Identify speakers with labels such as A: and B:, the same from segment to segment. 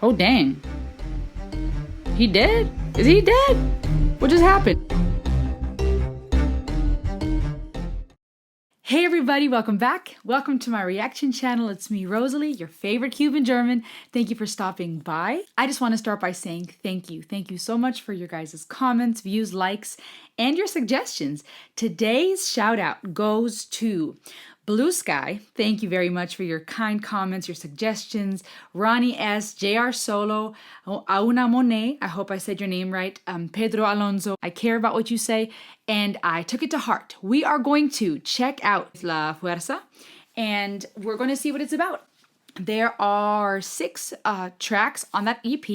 A: Oh, dang. He dead? Is he dead? What just happened? Hey everybody, welcome back. Welcome to my reaction channel. It's me, Rosalie, your favorite Cuban German. Thank you for stopping by. I just want to start by saying thank you. Thank you so much for your guys' comments, views, likes, and your suggestions. Today's shout out goes to Blue Sky. Thank you very much for your kind comments, your suggestions. Ronnie S, JR Solo, Auna Monet, I hope I said your name right, Pedro Alonso. I care about what you say, and I took it to heart. We are going to check out La Fuerza, and we're going to see what it's about. There are 6 tracks on that EP,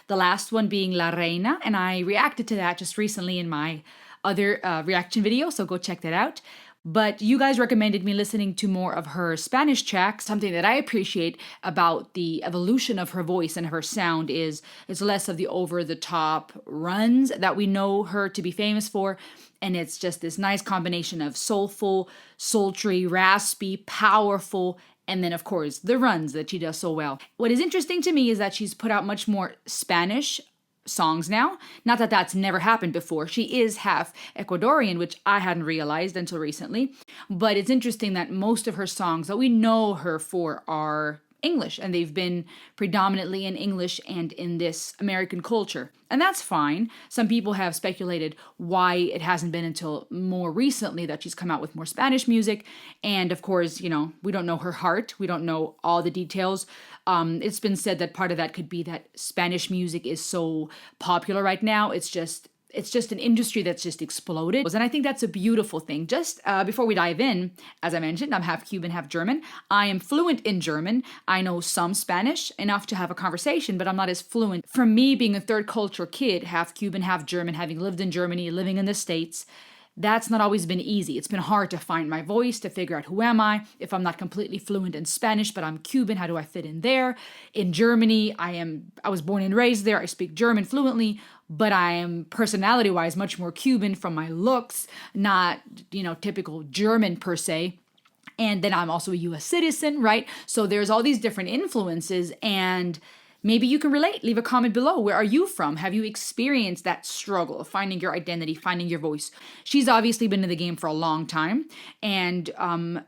A: the last one being La Reina, and I reacted to that just recently in my other reaction video, so go check that out. But you guys recommended me listening to more of her Spanish tracks. Something that I appreciate about the evolution of her voice and her sound is it's less of the over-the-top runs that we know her to be famous for. And it's just this nice combination of soulful, sultry, raspy, powerful, and then, of course, the runs that she does so well. What is interesting to me is that she's put out much more Spanish songs now. Not that that's never happened before. She is half Ecuadorian, which I hadn't realized until recently. But it's interesting that most of her songs that we know her for are English, and they've been predominantly in English and in this American culture. And that's fine. Some people have speculated why it hasn't been until more recently that she's come out with more Spanish music. And of course, you know, we don't know her heart. We don't know all the details. It's been said that part of that could be that Spanish music is so popular right now. It's just an industry that's just exploded. And I think that's a beautiful thing. Just before we dive in, as I mentioned, I'm half Cuban, half German. I am fluent in German. I know some Spanish, enough to have a conversation, but I'm not as fluent. For me, being a third culture kid, half Cuban, half German, having lived in Germany, living in the States, that's not always been easy. It's been hard to find my voice, to figure out who am I. If I'm not completely fluent in Spanish, but I'm Cuban, how do I fit in there? In Germany, I was born and raised there. I speak German fluently, but I am personality-wise much more Cuban from my looks, not, typical German per se. And then I'm also a US citizen, right? So there's all these different influences, and maybe you can relate. Leave a comment below. Where are you from? Have you experienced that struggle of finding your identity, finding your voice? She's obviously been in the game for a long time. And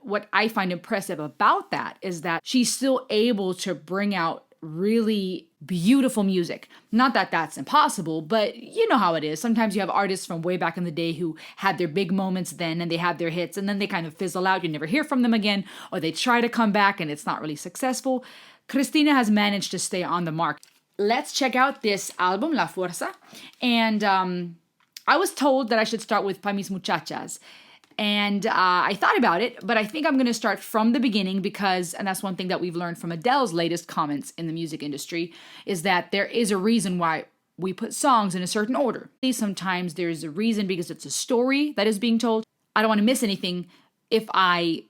A: what I find impressive about that is that she's still able to bring out really beautiful music. Not that that's impossible, but you know how it is. Sometimes you have artists from way back in the day who had their big moments then and they had their hits and then they kind of fizzle out. You never hear from them again, or they try to come back and it's not really successful. Christina has managed to stay on the mark. Let's check out this album, La Fuerza. And I was told that I should start with Pa Mis Muchachas. And I thought about it, but I think I'm going to start from the beginning because, and that's one thing that we've learned from Adele's latest comments in the music industry, is that there is a reason why we put songs in a certain order. Sometimes there's a reason because it's a story that is being told. I don't want to miss anything if I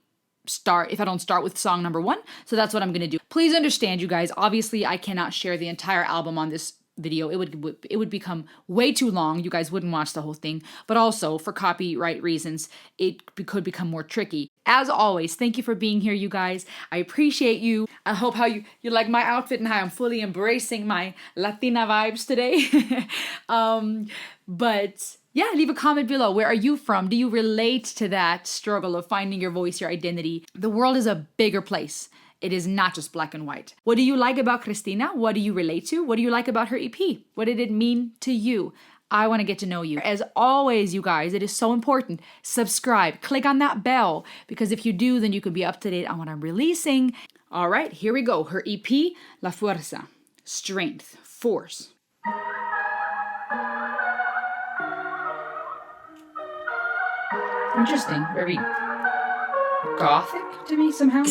A: don't start with song number 1. So that's what I'm going to do. Please understand, you guys, obviously I cannot share the entire album on this video. It would become way too long. You guys wouldn't watch the whole thing. But also, for copyright reasons, it could become more tricky. As always, thank you for being here, you guys. I appreciate you. I hope how you like my outfit and how I'm fully embracing my Latina vibes today. But yeah, leave a comment below. Where are you from? Do you relate to that struggle of finding your voice, your identity? The world is a bigger place. It is not just black and white. What do you like about Christina? What do you relate to? What do you like about her EP? What did it mean to you? I want to get to know you. As always, you guys, it is so important. Subscribe, click on that bell, because if you do, then you can be up to date on what I'm releasing. All right, here we go. Her EP, La Fuerza, strength, force. Interesting, very gothic to me somehow.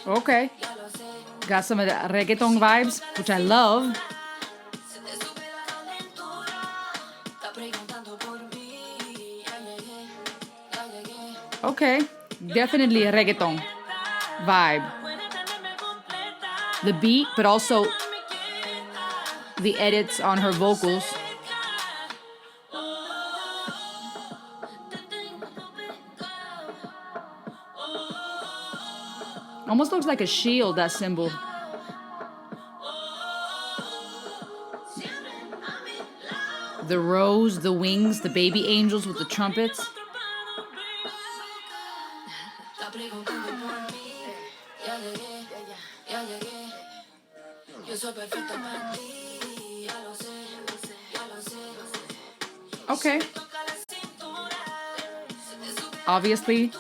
A: Okay. Got some of the reggaeton vibes, which I love. Okay. Definitely a reggaeton vibe. The beat, but also the edits on her vocals. Almost looks like a shield, that symbol. The rose, the wings, the baby angels with the trumpets. Okay. Obviously,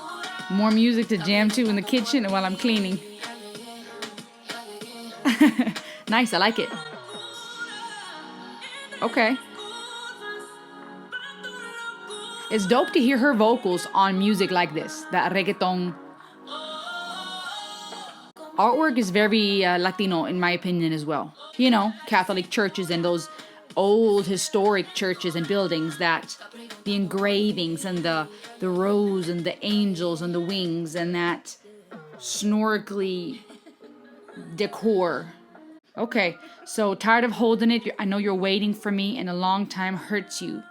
A: more music to jam to in the kitchen while I'm cleaning. Nice, I like it. Okay. It's dope to hear her vocals on music like this, that reggaeton. Artwork is very Latino, in my opinion, as well. You know, Catholic churches and those old historic churches and buildings, that the engravings and the rose and the angels and the wings and that snorkly decor. Okay, so tired of holding it. I know you're waiting for me, and a long time hurts you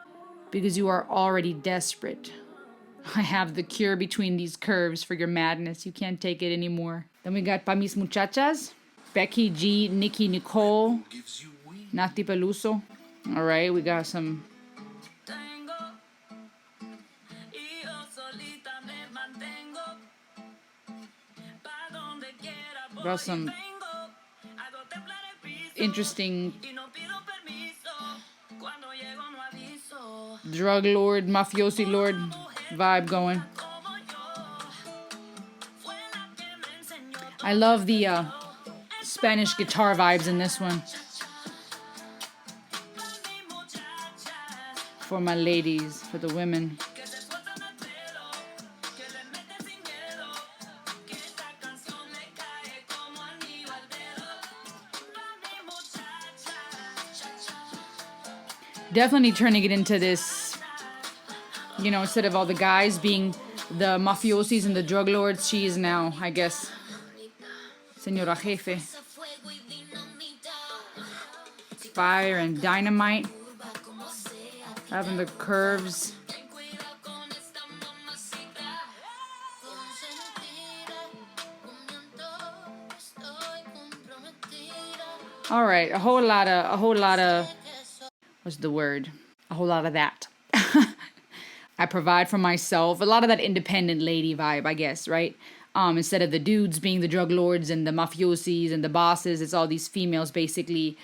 A: because you are already desperate. I have the cure between these curves for your madness. You can't take it anymore. Then we got Pa Mis Muchachas, Becky G, Nikki Nicole, Nati Peluso. All right, we got some. Got some interesting drug lord, mafiosi lord vibe going. I love the Spanish guitar vibes in this one. For my ladies, for the women. Definitely turning it into this, you know, instead of all the guys being the mafiosis and the drug lords, she is now, I guess, Senora Jefe. Fire and dynamite. Having the curves. All right, a whole lot of, what's the word? A whole lot of that. I provide for myself. A lot of that independent lady vibe, I guess, right? Instead of the dudes being the drug lords and the mafiosis and the bosses, it's all these females basically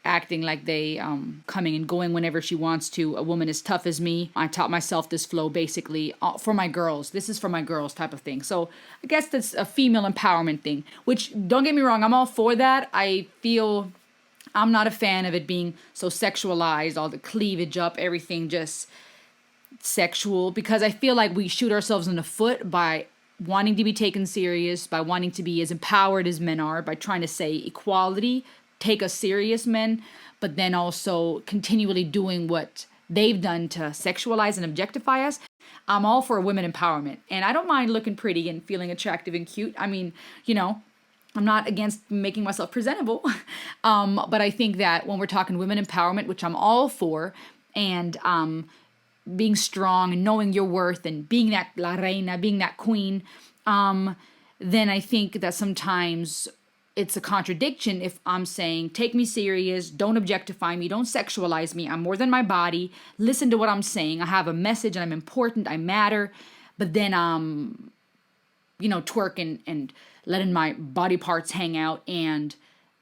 A: acting like they coming and going whenever she wants to. A woman as tough as me. I taught myself this flow basically for my girls. This is for my girls type of thing. So I guess that's a female empowerment thing, which, don't get me wrong, I'm all for that. I feel I'm not a fan of it being so sexualized, all the cleavage up, everything just sexual, because I feel like we shoot ourselves in the foot by wanting to be taken serious, by wanting to be as empowered as men are, by trying to say equality, take us serious men, but then also continually doing what they've done to sexualize and objectify us. I'm all for women empowerment, and I don't mind looking pretty and feeling attractive and cute. I mean, you know, I'm not against making myself presentable, but I think that when we're talking women empowerment, which I'm all for, and being strong and knowing your worth and being that la reina, being that queen, then I think that sometimes it's a contradiction if I'm saying, take me serious, don't objectify me, don't sexualize me, I'm more than my body, listen to what I'm saying, I have a message and I'm important, I matter, but then you know, twerking and letting my body parts hang out and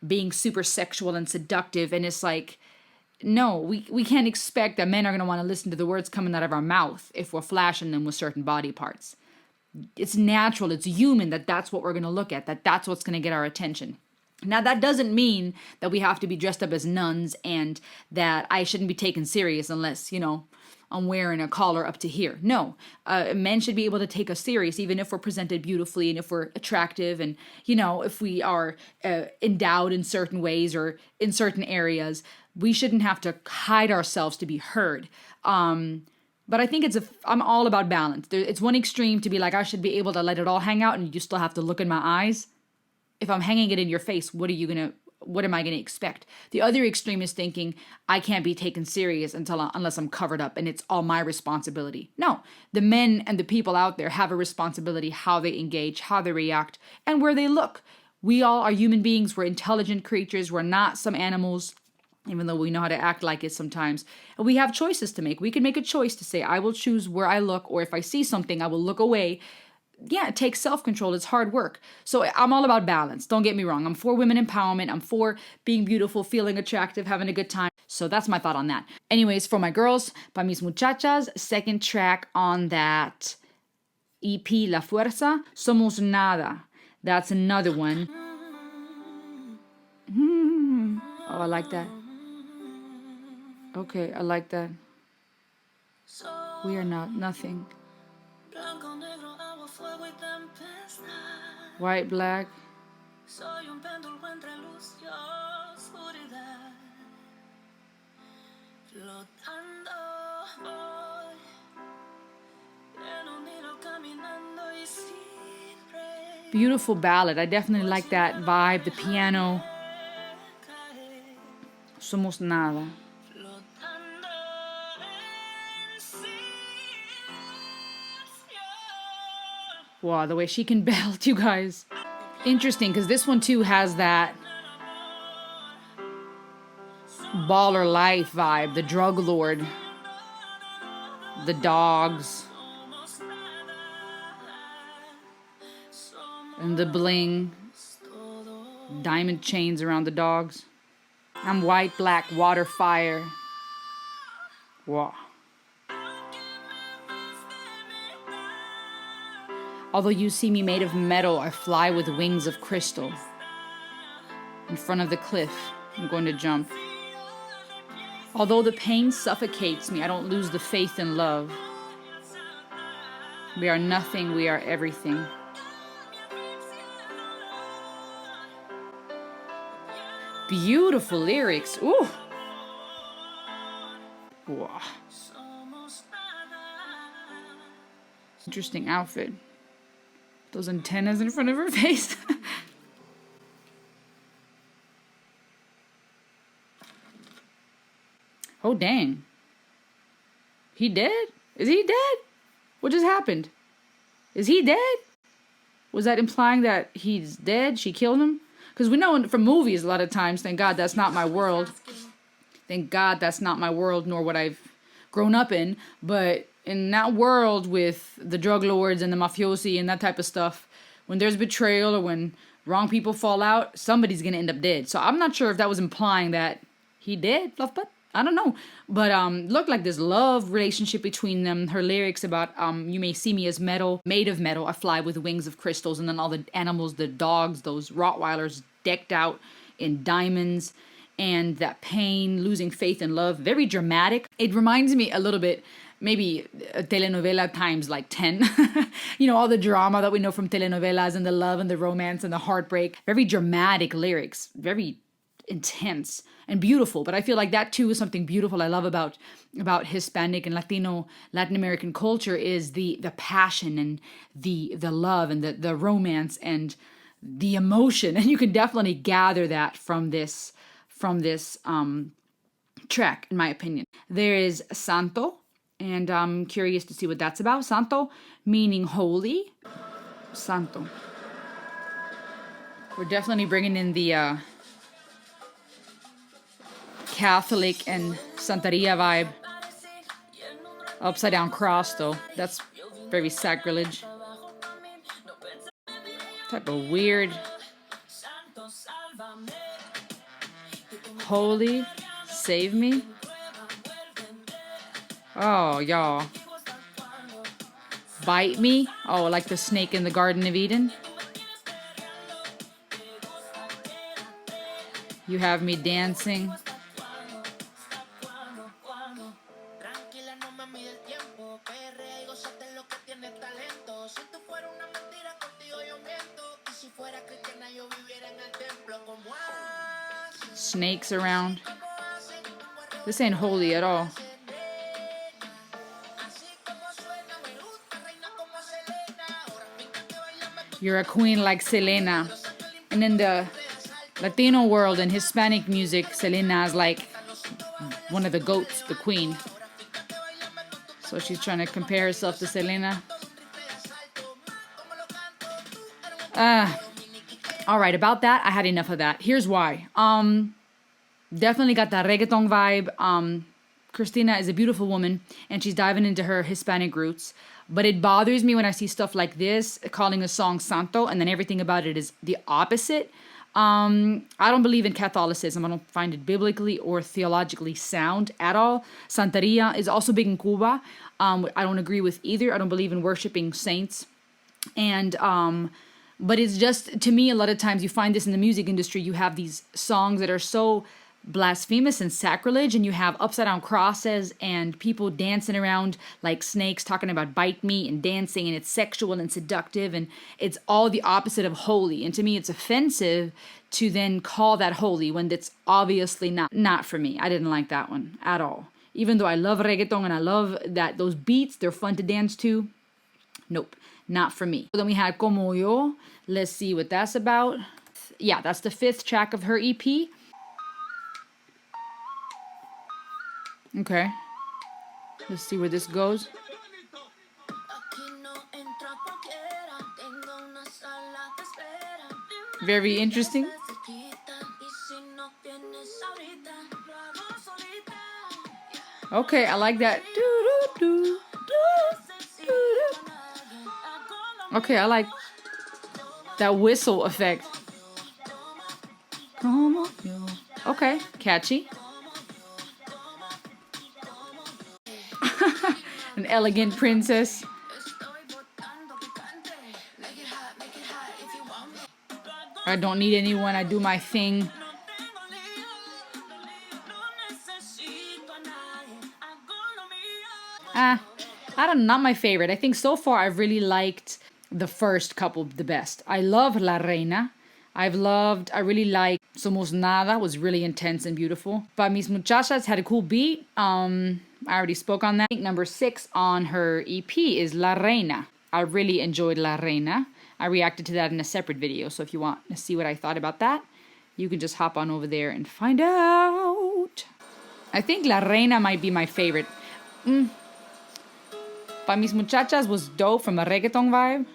A: being super sexual and seductive, and it's like, no, we can't expect that men are going to want to listen to the words coming out of our mouth if we're flashing them with certain body parts. It's natural, it's human that that's what we're going to look at, that's what's going to get our attention. Now, that doesn't mean that we have to be dressed up as nuns and that I shouldn't be taken serious unless, you know, I'm wearing a collar up to here. No, men should be able to take us serious, even if we're presented beautifully and if we're attractive and, if we are endowed in certain ways or in certain areas. We shouldn't have to hide ourselves to be heard. But I think I'm all about balance. It's one extreme to be like, I should be able to let it all hang out and you still have to look in my eyes. If I'm hanging it in your face, what am I going to expect? The other extreme is thinking I can't be taken serious unless I'm covered up and it's all my responsibility. No, the men and the people out there have a responsibility how they engage, how they react, and where they look. We all are human beings. We're intelligent creatures. We're not some animals, even though we know how to act like it sometimes. And we have choices to make. We can make a choice to say, I will choose where I look, or if I see something, I will look away. Yeah, it takes self-control. It's hard work. So I'm all about balance. Don't get me wrong. I'm for women empowerment. I'm for being beautiful, feeling attractive, having a good time. So that's my thought on that. Anyways, for my girls, pa mis muchachas, second track on that EP, La Fuerza, Somos Nada. That's another one. Oh, I like that. Okay, I like that. We are not nothing. White, black. Beautiful ballad. I definitely like that vibe, the piano. Somos Nada. Wow, the way she can belt, you guys. Interesting, because this one too has that baller life vibe, the drug lord, the dogs, and the bling, diamond chains around the dogs. I'm white, black, water, fire. Wow. Although you see me made of metal, I fly with wings of crystal. In front of the cliff, I'm going to jump. Although the pain suffocates me, I don't lose the faith in love. We are nothing, we are everything. Beautiful lyrics. Ooh. Wow. Interesting outfit. Those antennas in front of her face. Oh, dang. He dead? Is he dead? What just happened? Is he dead? Was that implying that he's dead? She killed him? Because we know from movies a lot of times, thank God that's not my world. Thank God that's not my world, nor what I've grown up in. But in that world with the drug lords and the mafiosi and that type of stuff, when there's betrayal or when wrong people fall out, somebody's going to end up dead. So I'm not sure if that was implying that he did, Fluff Butt. I don't know. But looked like this love relationship between them. Her lyrics about you may see me as metal, made of metal. I fly with wings of crystals. And then all the animals, the dogs, those Rottweilers decked out in diamonds. And that pain, losing faith in love. Very dramatic. It reminds me a little bit, maybe a telenovela times like 10. All the drama that we know from telenovelas and the love and the romance and the heartbreak. Very dramatic lyrics. Very intense and beautiful. But I feel like that too is something beautiful I love about Hispanic and Latin American culture is the passion and the love and the romance and the emotion. And you can definitely gather that from this track, in my opinion. There is Santo, and I'm curious to see what that's about. Santo meaning holy. Santo. We're definitely bringing in the Catholic and Santeria vibe. Upside down cross, though. That's very sacrilege. Type of weird. Holy, save me. Oh, y'all. Bite me. Oh, like the snake in the Garden of Eden. You have me dancing. snakes around. This ain't holy at all. You're a queen like Selena. And in the Latino world and Hispanic music, Selena is like one of the goats, the queen. So she's trying to compare herself to Selena. All right, about that, I had enough of that. Here's why. Definitely got that reggaeton vibe. Christina is a beautiful woman, and she's diving into her Hispanic roots. But it bothers me when I see stuff like this, calling a song Santo, and then everything about it is the opposite. I don't believe in Catholicism. I don't find it biblically or theologically sound at all. Santeria is also big in Cuba. I don't agree with either. I don't believe in worshiping saints. And but it's just, to me, a lot of times you find this in the music industry. You have these songs that are so blasphemous and sacrilege, and you have upside down crosses and people dancing around like snakes, talking about bite me and dancing, and it's sexual and seductive, and it's all the opposite of holy. And to me, it's offensive to then call that holy when it's obviously not for me. I didn't like that one at all. Even though I love reggaeton and I love that those beats, they're fun to dance to. Nope, not for me. Then we had Como Yo. Let's see what that's about. Yeah, that's the 5th track of her EP. Okay. Let's see where this goes. Very interesting. Okay, I like that. Okay, I like that whistle effect. Okay, catchy. An elegant princess. I don't need anyone. I do my thing. I don't know, not my favorite. I think so far I've really liked the first couple the best. I love La Reina. I really like Somos Nada, was really intense and beautiful. But Mis Muchachas had a cool beat. I already spoke on that. I think number 6 on her EP is La Reina. I really enjoyed La Reina. I reacted to that in a separate video, so if you want to see what I thought about that, you can just hop on over there and find out. I think La Reina might be my favorite. Pa Mis Muchachas was dope from a reggaeton vibe.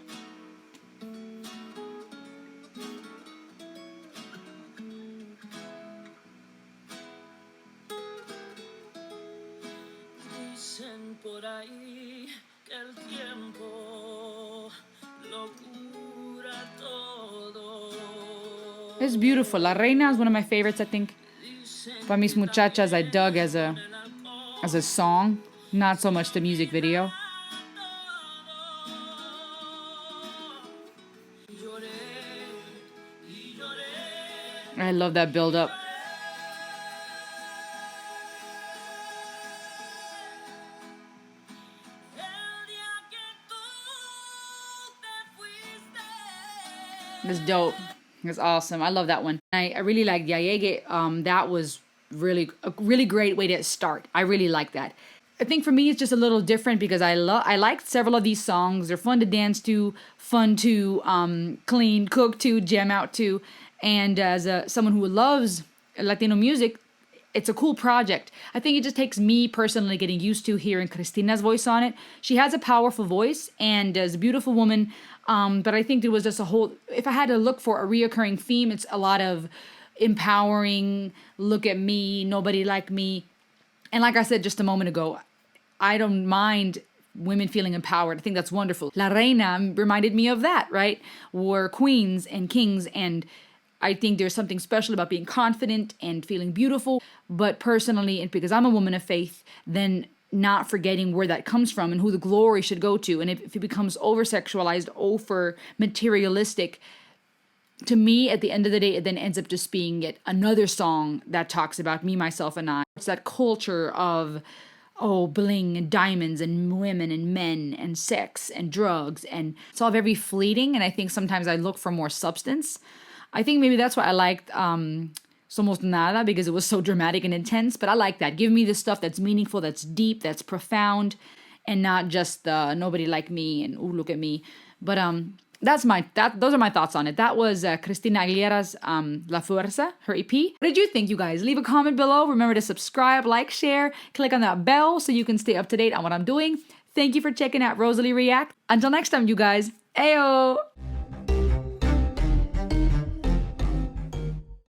A: It's beautiful. La Reina is one of my favorites, I think. Pa Mis Muchachas I dug as a song, not so much the music video. I love that build up. It's dope. It's awesome. I love that one. I really like Yayegue. That was a really great way to start. I really like that. I think for me it's just a little different because I liked several of these songs. They're fun to dance to, fun to clean, cook to, jam out to. And as someone who loves Latino music, it's a cool project. I think it just takes me personally getting used to hearing Christina's voice on it. She has a powerful voice and is a beautiful woman. But I think there was just if I had to look for a reoccurring theme, it's a lot of empowering, look at me, nobody like me. And like I said just a moment ago, I don't mind women feeling empowered. I think that's wonderful. La Reina reminded me of that, right? We're queens and kings, and I think there's something special about being confident and feeling beautiful. But personally, and because I'm a woman of faith, then not forgetting where that comes from and who the glory should go to. And if it becomes over-sexualized, over-materialistic, to me, at the end of the day, it then ends up just being yet another song that talks about me, myself, and I. It's that culture of, bling and diamonds and women and men and sex and drugs. And it's all very fleeting. And I think sometimes I look for more substance. I think maybe that's why I liked Somos nada because it was so dramatic and intense. But I like that. Give me the stuff that's meaningful, that's deep, that's profound, and not just nobody like me and ooh, look at me. But those are my thoughts on it. That was Christina Aguilera's La Fuerza, her EP. What did you think, you guys? Leave a comment below. Remember to subscribe, like, share, click on that bell so you can stay up to date on what I'm doing. Thank you for checking out Rosalie React. Until next time, you guys. Ayo!